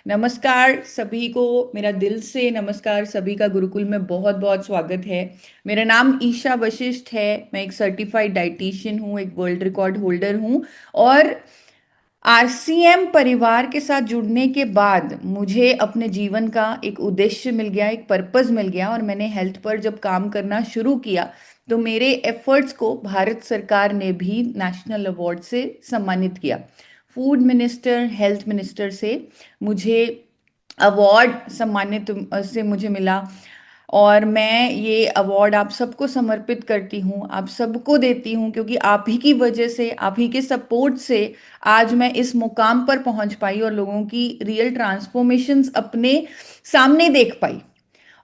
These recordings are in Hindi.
नमस्कार सभी को। मेरा दिल से नमस्कार सभी का गुरुकुल में बहुत बहुत स्वागत है। मेरा नाम ईशा वशिष्ठ है। मैं एक सर्टिफाइड डाइटिशियन हूँ, एक वर्ल्ड रिकॉर्ड होल्डर हूँ। और आरसीएम परिवार के साथ जुड़ने के बाद मुझे अपने जीवन का एक उद्देश्य मिल गया, एक पर्पस मिल गया। और मैंने हेल्थ पर जब काम करना शुरू किया तो मेरे एफर्ट्स को भारत सरकार ने भी नेशनल अवार्ड से सम्मानित किया। फूड मिनिस्टर, हेल्थ मिनिस्टर से मुझे अवार्ड सम्मानित से मुझे मिला। और मैं ये अवार्ड आप सबको समर्पित करती हूँ, आप सबको देती हूँ, क्योंकि आप ही की वजह से, आप ही के सपोर्ट से आज मैं इस मुकाम पर पहुंच पाई और लोगों की रियल ट्रांसफॉर्मेशंस अपने सामने देख पाई।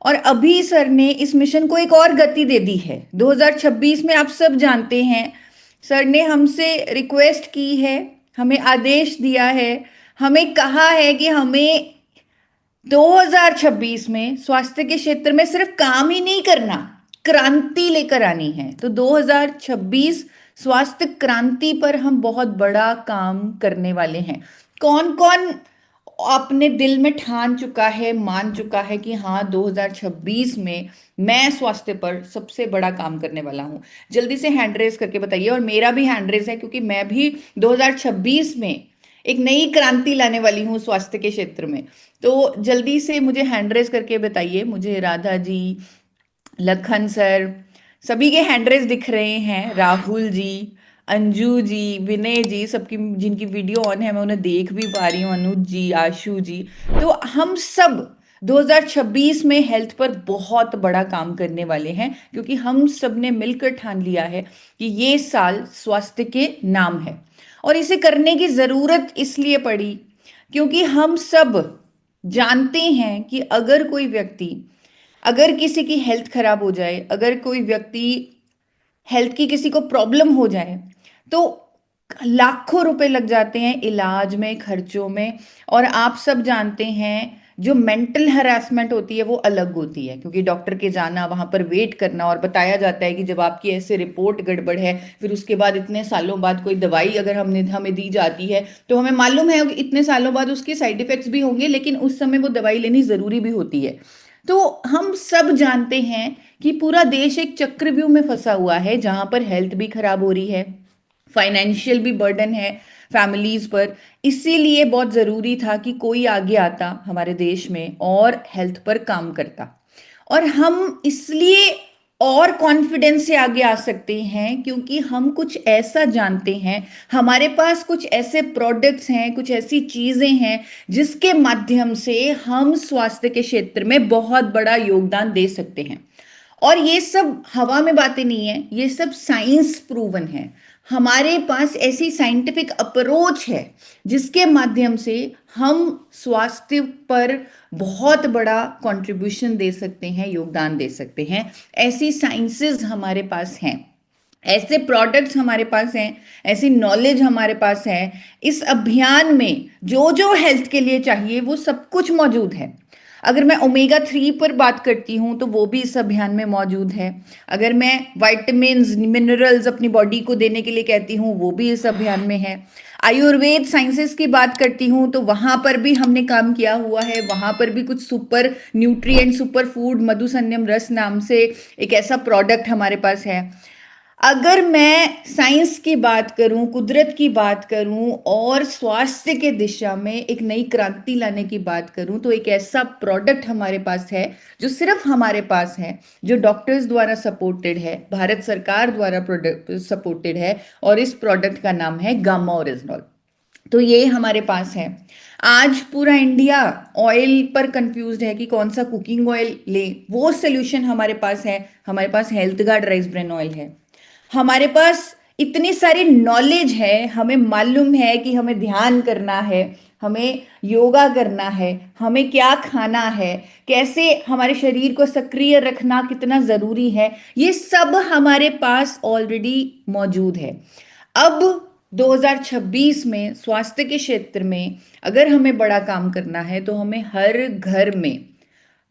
और अभी सर ने इस मिशन को एक और गति दे दी है। 2026 में आप सब जानते हैं, सर ने हमसे रिक्वेस्ट की है, हमें आदेश दिया है, हमें कहा है कि हमें 2026 में स्वास्थ्य के क्षेत्र में सिर्फ काम ही नहीं करना, क्रांति लेकर आनी है। तो 2026 स्वास्थ्य क्रांति पर हम बहुत बड़ा काम करने वाले हैं। कौन कौन अपने दिल में ठान चुका है, मान चुका है कि हाँ 2026 में मैं स्वास्थ्य पर सबसे बड़ा काम करने वाला हूँ? जल्दी से हैंड रेस करके बताइए। और मेरा भी हैंड रेस है, क्योंकि मैं भी 2026 में एक नई क्रांति लाने वाली हूँ स्वास्थ्य के क्षेत्र में। तो जल्दी से मुझे हैंड रेस करके बताइए। मुझे राधा जी, लखन सर, सभी के हैंड रेस दिख रहे हैं। राहुल जी, अंजू जी, विनय जी, सबकी जिनकी वीडियो ऑन है मैं उन्हें देख भी पा रही हूँ, अनुज जी, आशु जी। तो हम सब 2026 में हेल्थ पर बहुत बड़ा काम करने वाले हैं, क्योंकि हम सब ने मिलकर ठान लिया है कि ये साल स्वास्थ्य के नाम है। और इसे करने की जरूरत इसलिए पड़ी क्योंकि हम सब जानते हैं कि अगर किसी की हेल्थ खराब हो जाए, अगर कोई व्यक्ति हेल्थ की किसी को प्रॉब्लम हो जाए, तो लाखों रुपए लग जाते हैं इलाज में, खर्चों में। और आप सब जानते हैं जो मेंटल हरासमेंट होती है वो अलग होती है, क्योंकि डॉक्टर के जाना, वहां पर वेट करना, और बताया जाता है कि जब आपकी ऐसे रिपोर्ट गड़बड़ है, फिर उसके बाद इतने सालों बाद कोई दवाई अगर हमने हमें दी जाती है तो हमें मालूम है कि इतने सालों बाद उसके साइड इफेक्ट्स भी होंगे, लेकिन उस समय वो दवाई लेनी जरूरी भी होती है। तो हम सब जानते हैं कि पूरा देश एक चक्रव्यूह में फंसा हुआ है, जहां पर हेल्थ भी खराब हो रही है, फाइनेंशियल भी बर्डन है फैमिलीज पर। इसीलिए बहुत जरूरी था कि कोई आगे आता हमारे देश में और हेल्थ पर काम करता। और हम इसलिए और कॉन्फिडेंस से आगे आ सकते हैं क्योंकि हम कुछ ऐसा जानते हैं, हमारे पास कुछ ऐसे प्रोडक्ट्स हैं, कुछ ऐसी चीजें हैं जिसके माध्यम से हम स्वास्थ्य के क्षेत्र में बहुत बड़ा योगदान दे सकते हैं। और ये सब हवा में बातें नहीं है, ये सब साइंस प्रूवन है। हमारे पास ऐसी साइंटिफिक अप्रोच है जिसके माध्यम से हम स्वास्थ्य पर बहुत बड़ा कंट्रीब्यूशन दे सकते हैं, योगदान दे सकते हैं। ऐसी साइंसेस हमारे पास हैं, ऐसे प्रोडक्ट्स हमारे पास हैं, ऐसी नॉलेज हमारे पास है। इस अभियान में जो जो हेल्थ के लिए चाहिए वो सब कुछ मौजूद है। अगर मैं ओमेगा 3 पर बात करती हूँ तो वो भी इस अभियान में मौजूद है। अगर मैं वाइटामिन्स, मिनरल्स अपनी बॉडी को देने के लिए कहती हूँ, वो भी इस अभियान में है। आयुर्वेद साइंसेस की बात करती हूँ तो वहां पर भी हमने काम किया हुआ है। वहां पर भी कुछ सुपर न्यूट्रिएंट, सुपर फूड, मधुसन्यम रस नाम से एक ऐसा प्रोडक्ट हमारे पास है। अगर मैं साइंस की बात करूं, कुदरत की बात करूं और स्वास्थ्य के दिशा में एक नई क्रांति लाने की बात करूं, तो एक ऐसा प्रोडक्ट हमारे पास है जो सिर्फ हमारे पास है, जो डॉक्टर्स द्वारा सपोर्टेड है, भारत सरकार द्वारा प्रोडक्ट सपोर्टेड है। और इस प्रोडक्ट का नाम है गामा ओरिजिनॉल। तो ये हमारे पास है। आज पूरा इंडिया ऑयल पर कंफ्यूज्ड है कि कौन सा कुकिंग ऑयल ले। वो सोल्यूशन हमारे पास है। हमारे पास Health Guard rice bran oil है। हमारे पास इतनी सारी नॉलेज है, हमें मालूम है कि हमें ध्यान करना है, हमें योगा करना है, हमें क्या खाना है, कैसे हमारे शरीर को सक्रिय रखना कितना जरूरी है, ये सब हमारे पास ऑलरेडी मौजूद है। अब 2026 में स्वास्थ्य के क्षेत्र में अगर हमें बड़ा काम करना है तो हमें हर घर में,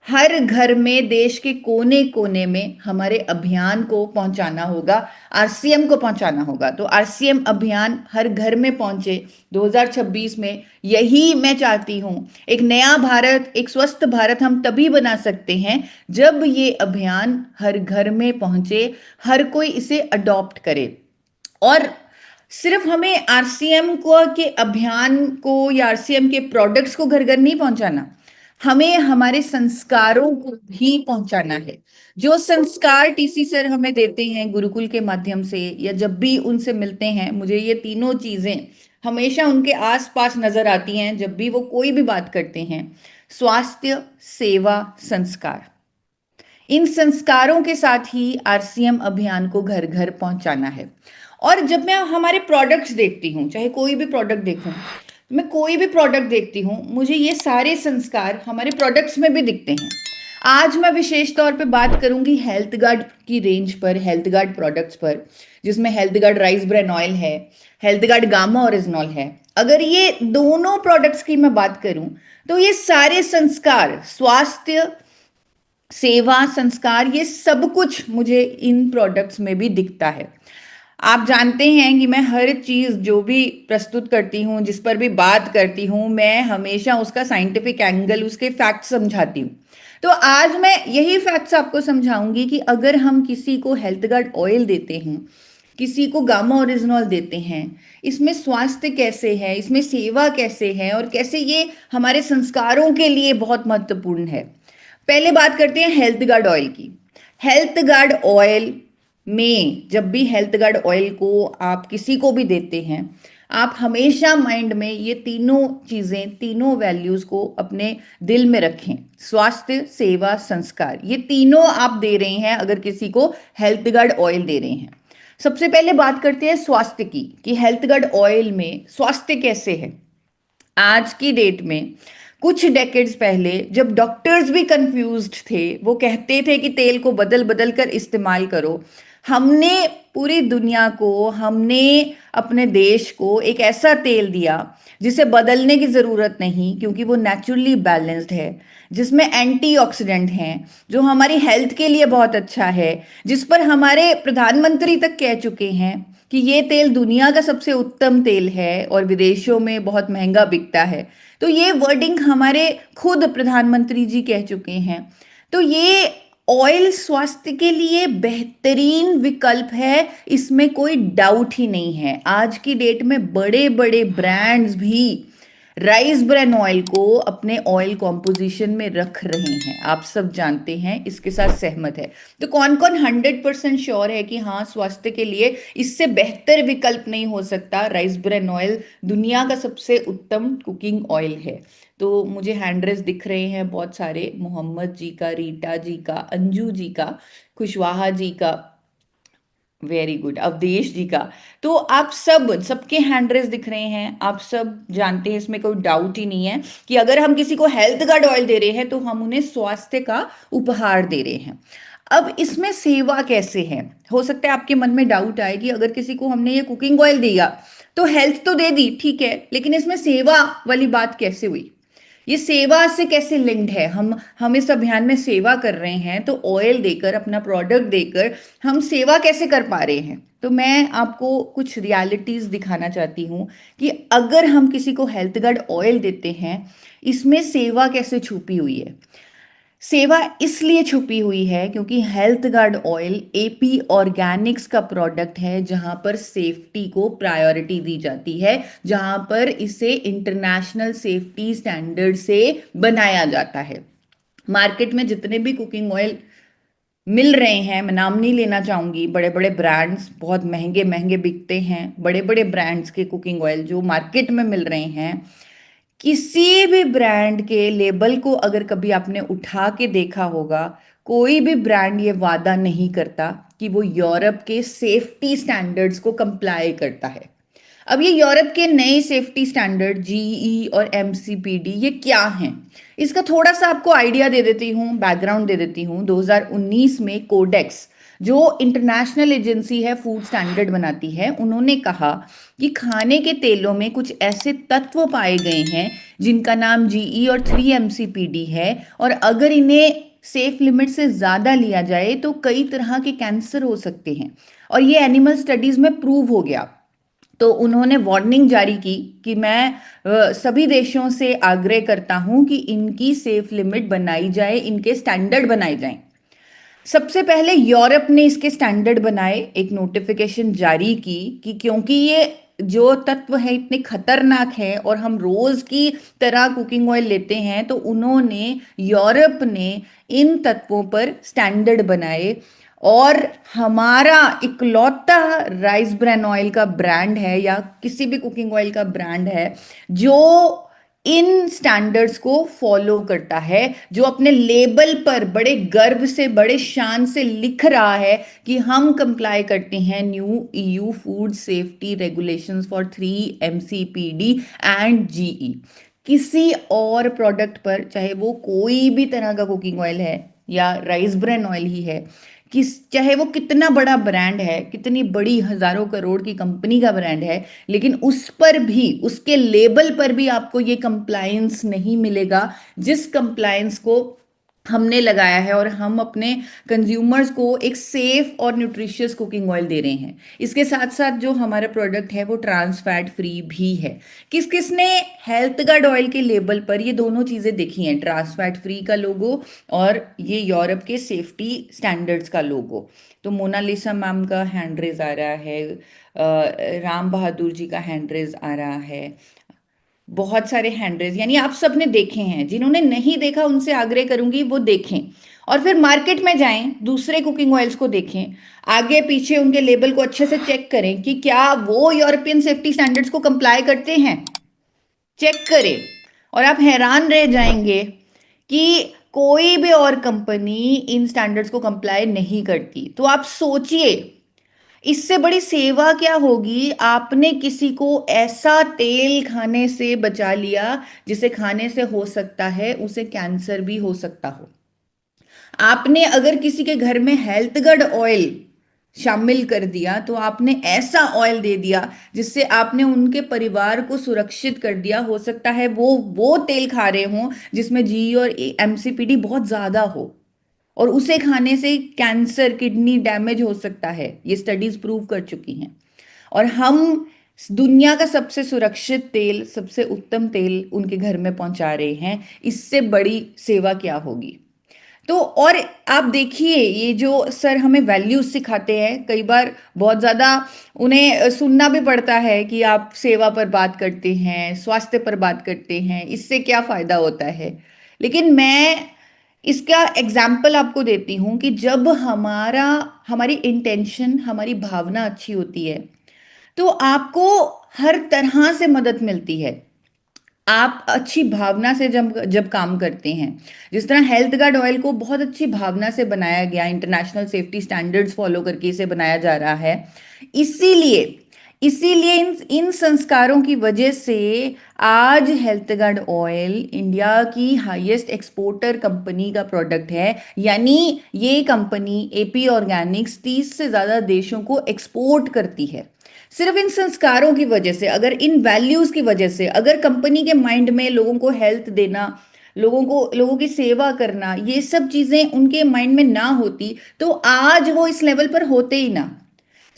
हर घर में, देश के कोने कोने में हमारे अभियान को पहुंचाना होगा, आरसीएम को पहुंचाना होगा। तो आरसीएम अभियान हर घर में पहुंचे 2026 में, यही मैं चाहती हूं। एक नया भारत, एक स्वस्थ भारत हम तभी बना सकते हैं जब ये अभियान हर घर में पहुंचे, हर कोई इसे अडॉप्ट करे। और सिर्फ हमें आरसीएम को के अभियान को या आरसीएम के प्रोडक्ट्स को घर घर नहीं पहुंचाना, हमें हमारे संस्कारों को भी पहुंचाना है। जो संस्कार टीसी सर हमें देते हैं गुरुकुल के माध्यम से, या जब भी उनसे मिलते हैं, मुझे ये तीनों चीजें हमेशा उनके आसपास नजर आती हैं जब भी वो कोई भी बात करते हैं। स्वास्थ्य, सेवा, संस्कार, इन संस्कारों के साथ ही आरसीएम अभियान को घर घर पहुंचाना है। और जब मैं हमारे प्रोडक्ट्स देखती हूँ, चाहे कोई भी प्रोडक्ट देखूं, मैं कोई भी प्रोडक्ट देखती हूँ, मुझे ये सारे संस्कार हमारे प्रोडक्ट्स में भी दिखते हैं। आज मैं विशेष तौर पे बात करूंगी हेल्थ गार्ड की रेंज पर, हेल्थ गार्ड प्रोडक्ट्स पर, जिसमें health Guard rice bran oil है, हेल्थ गार्ड गामा ओरिजिनॉल है। अगर ये दोनों प्रोडक्ट्स की मैं बात करूं, तो ये सारे संस्कार, स्वास्थ्य, सेवा, संस्कार, ये सब कुछ मुझे इन प्रोडक्ट्स में भी दिखता है। आप जानते हैं कि मैं हर चीज जो भी प्रस्तुत करती हूँ, जिस पर भी बात करती हूँ, मैं हमेशा उसका साइंटिफिक एंगल, उसके फैक्ट समझाती हूँ। तो आज मैं यही फैक्ट्स आपको समझाऊंगी कि अगर हम किसी को हेल्थ गार्ड ऑयल देते हैं, किसी को गामा ओरिजिनॉल देते हैं, इसमें स्वास्थ्य कैसे है, इसमें सेवा कैसे है, और कैसे ये हमारे संस्कारों के लिए बहुत महत्वपूर्ण है। पहले बात करते हैं हेल्थ गार्ड ऑयल की। हेल्थ गार्ड ऑयल में, जब भी हेल्थ गार्ड ऑयल को आप किसी को भी देते हैं, आप हमेशा माइंड में ये तीनों चीजें, तीनों वैल्यूज को अपने दिल में रखें। स्वास्थ्य, सेवा, संस्कार, ये तीनों आप दे रहे हैं अगर किसी को हेल्थ गार्ड ऑयल दे रहे हैं। सबसे पहले बात करते हैं स्वास्थ्य की, कि हेल्थ गार्ड ऑयल में स्वास्थ्य कैसे है। आज की डेट में, कुछ डेकेड्स पहले जब डॉक्टर्स भी कंफ्यूज्ड थे, वो कहते थे कि तेल को बदल बदल कर इस्तेमाल करो, हमने पूरी दुनिया को, हमने अपने देश को एक ऐसा तेल दिया जिसे बदलने की ज़रूरत नहीं, क्योंकि वो नेचुरली बैलेंस्ड है, जिसमें एंटीऑक्सीडेंट हैं, जो हमारी हेल्थ के लिए बहुत अच्छा है, जिस पर हमारे प्रधानमंत्री तक कह चुके हैं कि ये तेल दुनिया का सबसे उत्तम तेल है और विदेशों में बहुत महंगा बिकता है। तो ये वर्डिंग हमारे खुद प्रधानमंत्री जी कह चुके हैं। तो ये ऑयल स्वास्थ्य के लिए बेहतरीन विकल्प है, इसमें कोई डाउट ही नहीं है। आज की डेट में बड़े बड़े ब्रांड्स भी राइस ब्रेन ऑयल को अपने ऑयल कॉम्पोजिशन में रख रहे हैं, आप सब जानते हैं, इसके साथ सहमत है। तो कौन कौन 100% श्योर है कि हाँ, स्वास्थ्य के लिए इससे बेहतर विकल्प नहीं हो सकता, राइस ब्रेन ऑयल दुनिया का सबसे उत्तम कुकिंग ऑयल है। तो मुझे हैंड रेस दिख रहे हैं बहुत सारे, मोहम्मद जी का, रीटा जी का, अंजू जी का, खुशवाहा जी का, वेरी गुड, अवधेश जी का। तो आप सब, सबके हैंड रेस दिख रहे हैं, आप सब जानते हैं, इसमें कोई डाउट ही नहीं है कि अगर हम किसी को हेल्थ गार्ड ऑयल दे रहे हैं तो हम उन्हें स्वास्थ्य का उपहार दे रहे हैं। अब इसमें सेवा कैसे है, हो सकता है आपके मन में डाउट आए कि अगर किसी को हमने ये कुकिंग ऑयल दिया तो हेल्थ तो दे दी, ठीक है, लेकिन इसमें सेवा वाली बात कैसे हुई, ये सेवा से कैसे लिंक्ड है। हम इस अभियान में सेवा कर रहे हैं, तो ऑयल देकर, अपना प्रोडक्ट देकर हम सेवा कैसे कर पा रहे हैं। तो मैं आपको कुछ रियलिटीज दिखाना चाहती हूँ कि अगर हम किसी को हेल्थ गार्ड ऑयल देते हैं, इसमें सेवा कैसे छुपी हुई है। सेवा इसलिए छुपी हुई है क्योंकि health guard oil AP Organics का प्रोडक्ट है, जहां पर सेफ्टी को प्रायोरिटी दी जाती है, जहां पर इसे इंटरनेशनल सेफ्टी स्टैंडर्ड से बनाया जाता है। मार्केट में जितने भी कुकिंग ऑयल मिल रहे हैं, मैं नाम नहीं लेना चाहूंगी, बड़े बड़े ब्रांड्स, बहुत महंगे महंगे बिकते हैं, बड़े बड़े ब्रांड्स के कुकिंग ऑयल जो मार्केट में मिल रहे हैं, किसी भी ब्रांड के लेबल को अगर कभी आपने उठा के देखा होगा, कोई भी ब्रांड ये वादा नहीं करता कि वो यूरोप के सेफ्टी स्टैंडर्ड्स को कंप्लाई करता है। अब ये यूरोप के नए सेफ्टी स्टैंडर्ड जीई और एमसीपीडी ये क्या हैं, इसका थोड़ा सा आपको आइडिया दे देती हूँ, बैकग्राउंड दे देती हूँ। 2019 में कोडेक्स, जो इंटरनेशनल एजेंसी है फूड स्टैंडर्ड बनाती है, उन्होंने कहा कि खाने के तेलों में कुछ ऐसे तत्व पाए गए हैं जिनका नाम जीई और 3 MCPD है, और अगर इन्हें सेफ लिमिट से ज़्यादा लिया जाए तो कई तरह के कैंसर हो सकते हैं, और ये एनिमल स्टडीज़ में प्रूव हो गया। तो उन्होंने वार्निंग जारी की कि मैं सभी देशों से आग्रह करता हूं कि इनकी सेफ लिमिट बनाई जाए, इनके स्टैंडर्ड बनाए जाएं। सबसे पहले यूरोप ने इसके स्टैंडर्ड बनाए, एक नोटिफिकेशन जारी की कि क्योंकि ये जो तत्व है इतने खतरनाक है और हम रोज की तरह कुकिंग ऑयल लेते हैं, तो उन्होंने, यूरोप ने इन तत्वों पर स्टैंडर्ड बनाए। और हमारा इकलौता राइस ब्रान ऑयल का ब्रांड है या किसी भी कुकिंग ऑयल का ब्रांड है जो इन स्टैंडर्ड्स को फॉलो करता है, जो अपने लेबल पर बड़े गर्व से, बड़े शान से लिख रहा है कि हम कंप्लाई करते हैं new EU food safety regulations for 3 MCPD and GE. किसी और प्रोडक्ट पर, चाहे वो कोई भी तरह का कुकिंग ऑयल है या राइस ब्रान ऑयल ही है, चाहे वो कितना बड़ा ब्रांड है, कितनी बड़ी हजारों करोड़ की कंपनी का ब्रांड है, लेकिन उस पर भी, उसके लेबल पर भी आपको ये कंप्लायंस नहीं मिलेगा जिस कंप्लायंस को हमने लगाया है, और हम अपने कंज्यूमर्स को एक सेफ और न्यूट्रिशियस कुकिंग ऑयल दे रहे हैं। इसके साथ साथ जो हमारा प्रोडक्ट है वो ट्रांस फैट फ्री भी है। किस किसने हेल्थ गार्ड ऑयल के लेबल पर ये दोनों चीजें देखी हैं, ट्रांस फैट फ्री का लोगो और ये यूरोप के सेफ्टी स्टैंडर्ड्स का लोगो? तो मोनालिसा मैम का हैंड रेज आ रहा है, राम बहादुर जी का हैंड रेज आ रहा है, बहुत सारे हैंडरेज, यानी आप सबने देखे हैं। जिन्होंने नहीं देखा उनसे आग्रह करूंगी वो देखें, और फिर मार्केट में जाएं, दूसरे कुकिंग ऑयल्स को देखें, आगे पीछे उनके लेबल को अच्छे से चेक करें कि क्या वो यूरोपियन सेफ्टी स्टैंडर्ड्स को कंप्लाई करते हैं, चेक करें। और आप हैरान रह जाएंगे कि कोई भी और कंपनी इन स्टैंडर्ड्स को कंप्लाई नहीं करती। तो आप सोचिए, इससे बड़ी सेवा क्या होगी? आपने किसी को ऐसा तेल खाने से बचा लिया जिसे खाने से हो सकता है उसे कैंसर भी हो सकता हो। आपने अगर किसी के घर में हेल्थ गार्ड ऑयल शामिल कर दिया तो आपने ऐसा ऑयल दे दिया जिससे आपने उनके परिवार को सुरक्षित कर दिया। हो सकता है वो तेल खा रहे हों जिसमें जी और MCPD बहुत ज्यादा हो, और उसे खाने से कैंसर, किडनी डैमेज हो सकता है। ये स्टडीज प्रूव कर चुकी हैं। और हम दुनिया का सबसे सुरक्षित तेल, सबसे उत्तम तेल उनके घर में पहुंचा रहे हैं। इससे बड़ी सेवा क्या होगी? तो और आप देखिए, ये जो सर हमें वैल्यूज सिखाते हैं, कई बार बहुत ज़्यादा उन्हें सुनना भी पड़ता है कि आप सेवा पर बात करते हैं, स्वास्थ्य पर बात करते हैं, इससे क्या फ़ायदा होता है। लेकिन मैं इसका एग्जाम्पल आपको देती हूँ कि जब हमारी इंटेंशन, हमारी भावना अच्छी होती है तो आपको हर तरह से मदद मिलती है। आप अच्छी भावना से जब जब काम करते हैं, जिस तरह हेल्थ गार्ड ऑयल को बहुत अच्छी भावना से बनाया गया, इंटरनेशनल सेफ्टी स्टैंडर्ड्स फॉलो करके इसे बनाया जा रहा है, इसीलिए इसीलिए इन इन संस्कारों की वजह से आज हेल्थ गार्ड ऑयल इंडिया की हाईएस्ट एक्सपोर्टर कंपनी का प्रोडक्ट है। यानी ये कंपनी एपी ऑर्गेनिक्स 30 से ज़्यादा देशों को एक्सपोर्ट करती है, सिर्फ इन संस्कारों की वजह से। अगर इन वैल्यूज की वजह से, अगर कंपनी के माइंड में लोगों को हेल्थ देना, लोगों की सेवा करना, ये सब चीजें उनके माइंड में ना होती तो आज वो इस लेवल पर होते ही ना।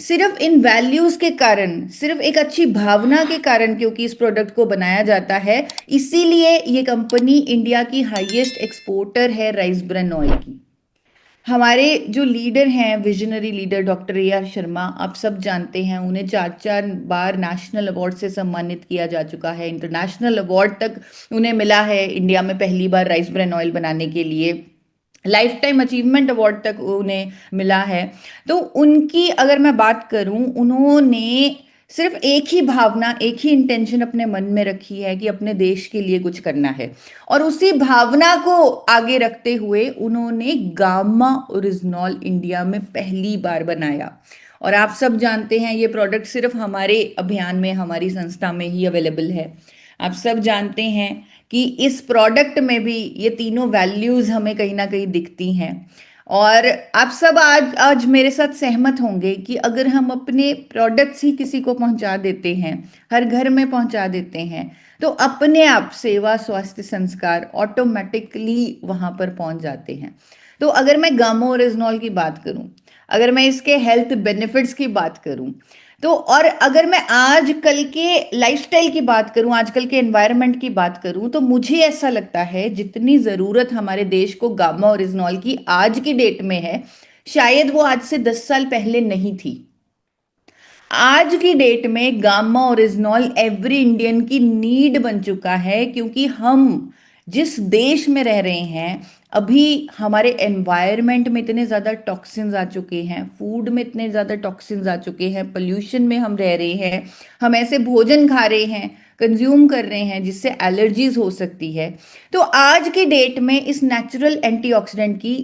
सिर्फ इन वैल्यूज के कारण, सिर्फ एक अच्छी भावना के कारण, क्योंकि इस प्रोडक्ट को बनाया जाता है, इसीलिए ये कंपनी इंडिया की हाईएस्ट एक्सपोर्टर है राइस ब्रान ऑयल की। हमारे जो लीडर हैं, visionary leader doctor AR Sharma, आप सब जानते हैं, उन्हें 4 4 बार नेशनल अवार्ड से सम्मानित किया जा चुका है। इंटरनेशनल अवार्ड तक उन्हें मिला है इंडिया में पहली बार राइस ब्रान ऑयल बनाने के लिए। लाइफ टाइम अचीवमेंट अवार्ड तक उन्हें मिला है। तो उनकी अगर मैं बात करूं, उन्होंने सिर्फ एक ही भावना, एक ही इंटेंशन अपने मन में रखी है कि अपने देश के लिए कुछ करना है, और उसी भावना को आगे रखते हुए उन्होंने गामा ओरिजिनॉल इंडिया में पहली बार बनाया। और आप सब जानते हैं ये प्रोडक्ट सिर्फ हमारे अभियान में, हमारी संस्था में ही अवेलेबल है। आप सब जानते हैं कि इस प्रोडक्ट में भी ये तीनों वैल्यूज हमें कहीं ना कहीं दिखती हैं। और आप सब आज आज मेरे साथ सहमत होंगे कि अगर हम अपने प्रोडक्ट्स ही किसी को पहुंचा देते हैं, हर घर में पहुंचा देते हैं, तो अपने आप सेवा स्वास्थ्य संस्कार ऑटोमेटिकली वहां पर पहुंच जाते हैं। तो अगर मैं गामो ओरिजिनॉल की बात करूं, अगर मैं इसके हेल्थ बेनिफिट्स की बात करूं, तो और अगर मैं आजकल के लाइफस्टाइल की बात करूं, आजकल के एनवायरनमेंट की बात करूं, तो मुझे ऐसा लगता है जितनी ज़रूरत हमारे देश को गामा ओरिजिनॉल की आज की डेट में है, शायद वो आज से 10 साल पहले नहीं थी। आज की डेट में गामा ओरिजिनॉल एवरी इंडियन की नीड बन चुका है, क्योंकि हम जिस देश में रह रहे हैं, अभी हमारे एनवायरनमेंट में इतने ज़्यादा टॉक्सिन्स आ चुके हैं, फूड में इतने ज़्यादा टॉक्सिन्स आ चुके हैं, पोल्यूशन में हम रह रहे हैं, हम ऐसे भोजन खा रहे हैं, कंज्यूम कर रहे हैं जिससे एलर्जीज हो सकती है। तो आज की डेट में इस नेचुरल एंटीऑक्सीडेंट की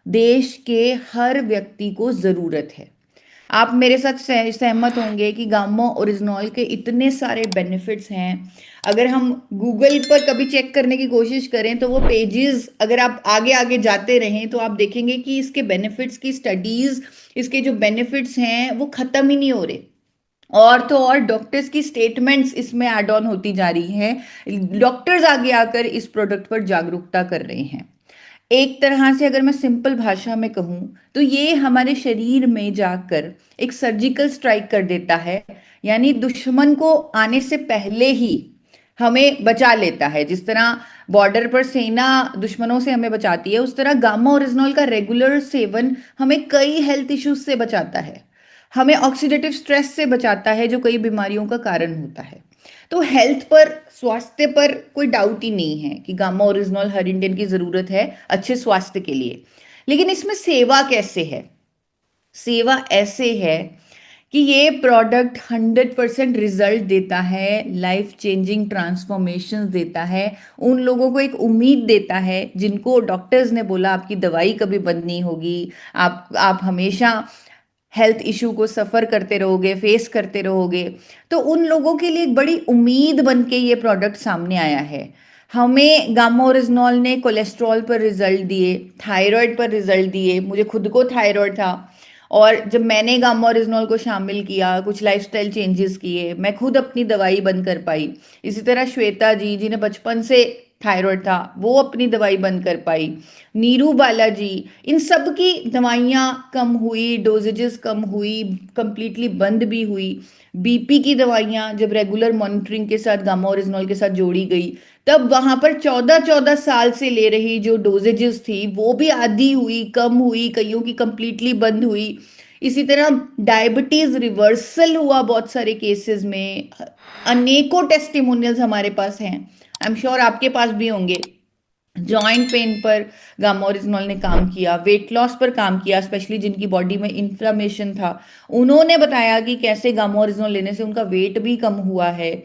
देश के हर व्यक्ति को ज़रूरत है। आप मेरे साथ सहमत होंगे कि गामा ओरिजिनॉल के इतने सारे बेनिफिट्स हैं। अगर हम गूगल पर कभी चेक करने की कोशिश करें, तो वो पेजेस अगर आप आगे आगे जाते रहें तो आप देखेंगे कि इसके बेनिफिट्स की स्टडीज, इसके जो बेनिफिट्स हैं वो खत्म ही नहीं हो रहे। और तो और डॉक्टर्स की स्टेटमेंट्स इसमें ऐड ऑन होती जा रही हैं, डॉक्टर्स आगे आकर इस प्रोडक्ट पर जागरूकता कर रहे हैं। एक तरह से अगर मैं सिंपल भाषा में कहूँ, तो ये हमारे शरीर में जाकर एक सर्जिकल स्ट्राइक कर देता है, यानी दुश्मन को आने से पहले ही हमें बचा लेता है। जिस तरह बॉर्डर पर सेना दुश्मनों से हमें बचाती है, उस तरह गामा ओरिजिनॉल का रेगुलर सेवन हमें कई हेल्थ इश्यूज से बचाता है, हमें ऑक्सीडेटिव स्ट्रेस से बचाता है जो कई बीमारियों का कारण होता है। तो हेल्थ पर, स्वास्थ्य पर कोई डाउट ही नहीं है कि गामा ओरिजिनॉल हर इंडियन की जरूरत है अच्छे स्वास्थ्य के लिए। लेकिन इसमें सेवा कैसे है? सेवा ऐसे है कि ये प्रोडक्ट 100% रिजल्ट देता है, लाइफ चेंजिंग ट्रांसफॉर्मेशन देता है, उन लोगों को एक उम्मीद देता है जिनको डॉक्टर्स ने बोला आपकी दवाई कभी बंद नहीं होगी, आप हमेशा हेल्थ इशू को सफ़र करते रहोगे, फेस करते रहोगे। तो उन लोगों के लिए एक बड़ी उम्मीद बन के ये प्रोडक्ट सामने आया है। हमें गामा ओरिजिनॉल ने कोलेस्ट्रॉल पर रिजल्ट दिए, थायराइड पर रिजल्ट दिए। मुझे खुद को थायराइड था, और जब मैंने गामा ओरिजिनॉल को शामिल किया, कुछ लाइफस्टाइल चेंजेस किए, मैं खुद अपनी दवाई बंद कर पाई। इसी तरह श्वेता जी, जिन्हें बचपन से थायराइड था, वो अपनी दवाई बंद कर पाई। नीरू बालाजी, इन सब की दवाइयाँ कम हुई, डोजेजेस कम हुई, कंप्लीटली बंद भी हुई। बीपी की दवाइयाँ जब रेगुलर मॉनिटरिंग के साथ गामा ओरिजिनॉल के साथ जोड़ी गई, तब वहां पर 14-14 साल से ले रही जो डोजेजेस थी वो भी आधी हुई, कम हुई, कईयों की कंप्लीटली बंद हुई। इसी तरह डायबिटीज रिवर्सल हुआ बहुत सारे केसेस में। अनेकों टेस्टिमोनियल्स हमारे पास हैं, आई एम श्योर आपके पास भी होंगे। जॉइंट पेन पर गामा ओरिजिनॉल ने काम किया, वेट लॉस पर काम किया, स्पेशली जिनकी बॉडी में इन्फ्लामेशन था, उन्होंने बताया कि कैसे गामा ओरिजिनॉल लेने से उनका वेट भी कम हुआ है।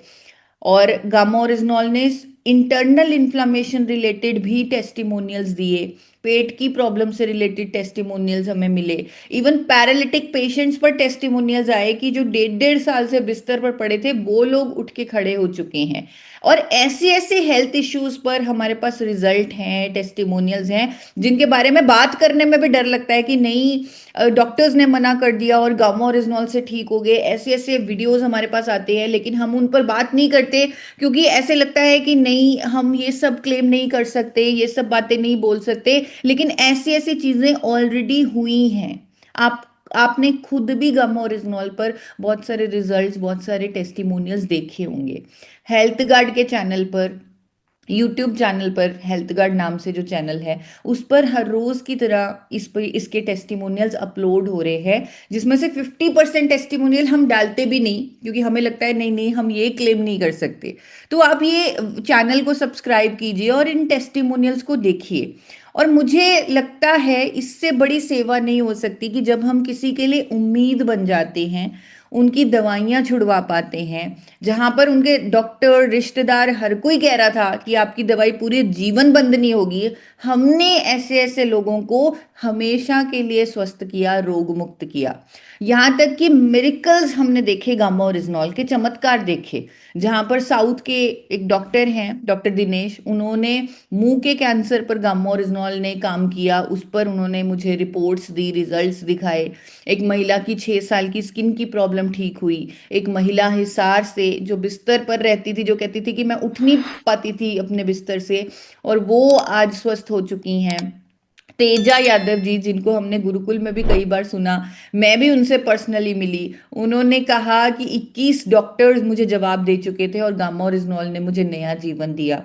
और गामा ओरिजिनॉल ने इंटरनल इन्फ्लामेशन रिलेटेड भी टेस्टिमोनियल्स दिए, पेट की प्रॉब्लम से रिलेटेड टेस्टिमोनियल्स हमें मिले। इवन पैरालिटिक पेशेंट्स पर टेस्टिमोनियल्स आए कि जो 1.5-1.5 साल से बिस्तर पर पड़े थे, वो लोग उठ के खड़े हो चुके हैं। और ऐसे ऐसे हेल्थ इश्यूज पर हमारे पास रिजल्ट हैं, टेस्टिमोनियल्स हैं, जिनके बारे में बात करने में भी डर लगता है कि नहीं, डॉक्टर्स ने मना कर दिया और गामा ओरिजिनॉल से ठीक हो गए। ऐसे ऐसे वीडियोस हमारे पास आते हैं, लेकिन हम उन पर बात नहीं करते, क्योंकि ऐसे लगता है कि नहीं, हम ये सब क्लेम नहीं कर सकते, ये सब बातें नहीं बोल सकते। लेकिन ऐसी ऐसी चीजें ऑलरेडी हुई हैं। आप आपने खुद भी गामा ओरिजिनॉल पर बहुत सारे रिजल्ट्स, बहुत सारे टेस्टिमोनियल्स देखे होंगे। हेल्थ गार्ड के चैनल पर, यूट्यूब चैनल पर, हेल्थ गार्ड नाम से जो चैनल है, उस पर हर रोज की तरह इस पर इसके टेस्टिमोनियल्स अपलोड हो रहे हैं, जिसमें से 50% टेस्टिमोनियल हम डालते भी नहीं, क्योंकि हमें लगता है नहीं नहीं, हम ये क्लेम नहीं कर सकते। तो आप ये चैनल को सब्सक्राइब कीजिए और इन टेस्टिमोनियल्स को देखिए। और मुझे लगता है इससे बड़ी सेवा नहीं हो सकती कि जब हम किसी के लिए उम्मीद बन जाते हैं, उनकी दवाइयाँ छुड़वा पाते हैं, जहाँ पर उनके डॉक्टर, रिश्तेदार, हर कोई कह रहा था कि आपकी दवाई पूरे जीवन बंद नहीं होगी। हमने ऐसे ऐसे लोगों को हमेशा के लिए स्वस्थ किया, रोग मुक्त किया। यहाँ तक कि मिरेकल्स हमने देखे, गामा ओरिजिनॉल के चमत्कार देखे। जहाँ पर साउथ के एक डॉक्टर हैं, डॉक्टर दिनेश, उन्होंने मुंह के कैंसर पर गामा ओरिजिनॉल ने काम किया, उस पर उन्होंने मुझे रिपोर्ट्स दी, रिजल्ट्स दिखाए। एक महिला की 6 साल की स्किन की प्रॉब्लम ठीक हुई। एक महिला हिसार से जो बिस्तर पर रहती थी, जो कहती थी कि मैं उठ नहीं पाती थी अपने बिस्तर से, और वो आज स्वस्थ हो चुकी हैं। तेजा यादव जी, जिनको हमने गुरुकुल में भी कई बार सुना, मैं भी उनसे पर्सनली मिली। उन्होंने कहा कि 21 डॉक्टर्स मुझे जवाब दे चुके थे और गामा ओरिजिनॉल ने मुझे नया जीवन दिया।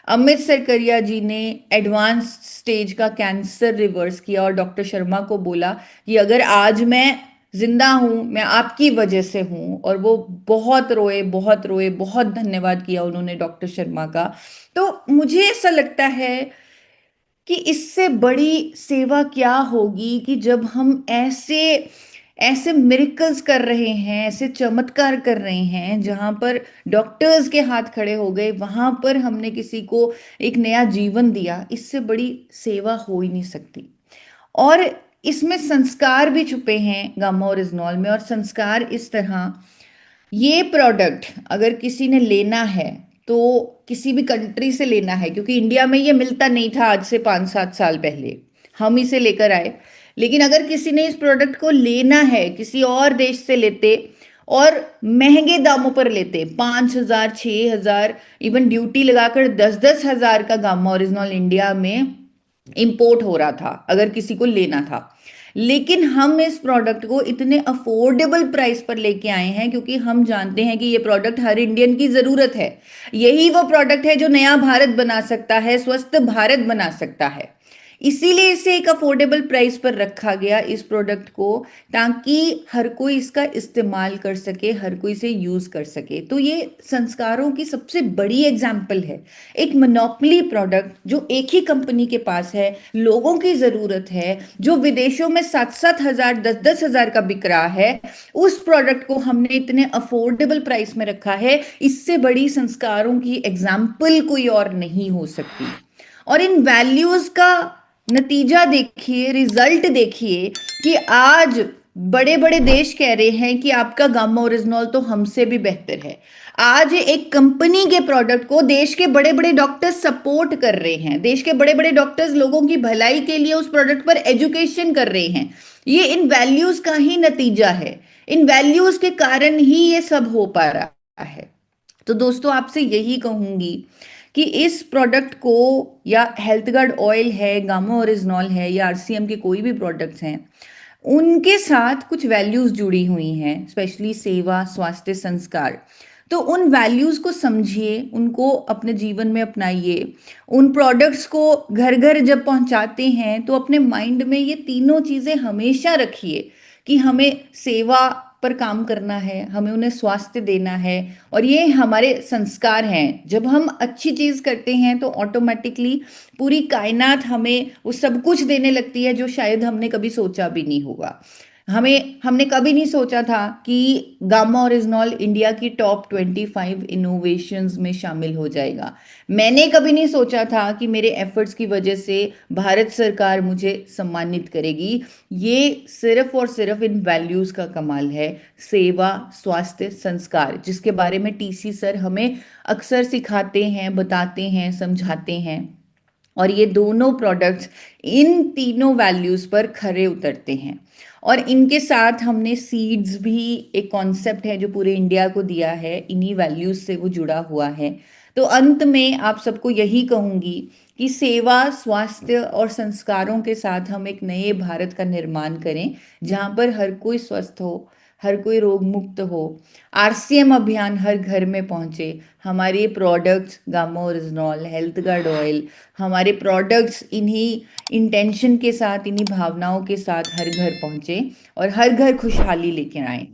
अमित सरकरिया जी ने एडवांस स्टेज का कैंसर रिवर्स किया और डॉक्टर शर्मा को बोला कि अगर आज मैं जिंदा हूं, मैं आपकी वजह से हूं। और वो बहुत रोए, बहुत रोए, बहुत धन्यवाद किया उन्होंने डॉक्टर शर्मा का। तो मुझे ऐसा लगता है कि इससे बड़ी सेवा क्या होगी कि जब हम ऐसे ऐसे मिरेकल्स कर रहे हैं, ऐसे चमत्कार कर रहे हैं, जहां पर डॉक्टर्स के हाथ खड़े हो गए, वहां पर हमने किसी को एक नया जीवन दिया। इससे बड़ी सेवा हो ही नहीं सकती। और इसमें संस्कार भी छुपे हैं गामा ओरिजिनॉल में। और संस्कार इस तरह, ये प्रोडक्ट अगर किसी ने लेना है तो किसी भी कंट्री से लेना है, क्योंकि इंडिया में ये मिलता नहीं था आज से 5-7 साल पहले, हम इसे लेकर आए। लेकिन अगर किसी ने इस प्रोडक्ट को लेना है, किसी और देश से लेते और महंगे दामों पर लेते, 5,000, 6,000, इवन ड्यूटी लगाकर 10-10 हज़ार का गामा ओरिजिनल इंडिया में इंपोर्ट हो रहा था अगर किसी को लेना था। लेकिन हम इस प्रोडक्ट को इतने अफोर्डेबल प्राइस पर लेके आए हैं क्योंकि हम जानते हैं कि ये प्रोडक्ट हर इंडियन की जरूरत है। यही वो प्रोडक्ट है जो नया भारत बना सकता है, स्वस्थ भारत बना सकता है। इसीलिए इसे एक अफोर्डेबल प्राइस पर रखा गया इस प्रोडक्ट को, ताकि हर कोई इसका इस्तेमाल कर सके, हर कोई इसे यूज कर सके। तो ये संस्कारों की सबसे बड़ी एग्जाम्पल है। एक मोनोपोली प्रोडक्ट जो एक ही कंपनी के पास है, लोगों की जरूरत है, जो विदेशों में 7-7 हज़ार, 10-10 हज़ार का बिक रहा है, उस प्रोडक्ट को हमने इतने अफोर्डेबल प्राइस में रखा है। इससे बड़ी संस्कारों की एग्जाम्पल कोई और नहीं हो सकती। और इन वैल्यूज का नतीजा देखिए, रिजल्ट देखिए कि आज बड़े बड़े देश कह रहे हैं कि आपका गामा ओरिजिनॉल तो हमसे भी बेहतर है। आज एक कंपनी के प्रोडक्ट को देश के बड़े बड़े डॉक्टर्स सपोर्ट कर रहे हैं, देश के बड़े बड़े डॉक्टर्स लोगों की भलाई के लिए उस प्रोडक्ट पर एजुकेशन कर रहे हैं। ये इन वैल्यूज का ही नतीजा है। इन वैल्यूज के कारण ही ये सब हो पा रहा है। तो दोस्तों, आपसे यही कहूंगी कि इस प्रोडक्ट को, या हेल्थ गार्ड ऑयल है, गामा ओरिजिनॉल है, या आरसीएम के कोई भी प्रोडक्ट्स हैं, उनके साथ कुछ वैल्यूज जुड़ी हुई हैं, स्पेशली सेवा, स्वास्थ्य, संस्कार। तो उन वैल्यूज को समझिए, उनको अपने जीवन में अपनाइए। उन प्रोडक्ट्स को घर घर जब पहुंचाते हैं तो अपने माइंड में ये तीनों चीजें हमेशा रखिए कि हमें सेवा पर काम करना है, हमें उन्हें स्वास्थ्य देना है, और ये हमारे संस्कार हैं। जब हम अच्छी चीज करते हैं तो ऑटोमेटिकली पूरी कायनात हमें वो सब कुछ देने लगती है जो शायद हमने कभी सोचा भी नहीं होगा। हमने कभी नहीं सोचा था कि गामा ओरिजिनॉल इंडिया की टॉप 25 इनोवेशंस में शामिल हो जाएगा। मैंने कभी नहीं सोचा था कि मेरे एफर्ट्स की वजह से भारत सरकार मुझे सम्मानित करेगी। ये सिर्फ और सिर्फ इन वैल्यूज का कमाल है, सेवा, स्वास्थ्य, संस्कार, जिसके बारे में टीसी सर हमें अक्सर सिखाते हैं, बताते हैं, समझाते हैं। और ये दोनों प्रोडक्ट्स इन तीनों वैल्यूज पर खरे उतरते हैं। और इनके साथ हमने सीड्स भी, एक कॉन्सेप्ट है जो पूरे इंडिया को दिया है, इन्हीं वैल्यूज से वो जुड़ा हुआ है। तो अंत में आप सबको यही कहूंगी कि सेवा, स्वास्थ्य और संस्कारों के साथ हम एक नए भारत का निर्माण करें, जहां पर हर कोई स्वस्थ हो, हर कोई रोग मुक्त हो, आरसीएम अभियान हर घर में पहुंचे, हमारे products gamma oryzanol, health guard oil, हमारे प्रोडक्ट्स इन्हीं इंटेंशन के साथ, इन्हीं भावनाओं के साथ हर घर पहुंचे और हर घर खुशहाली लेके आए।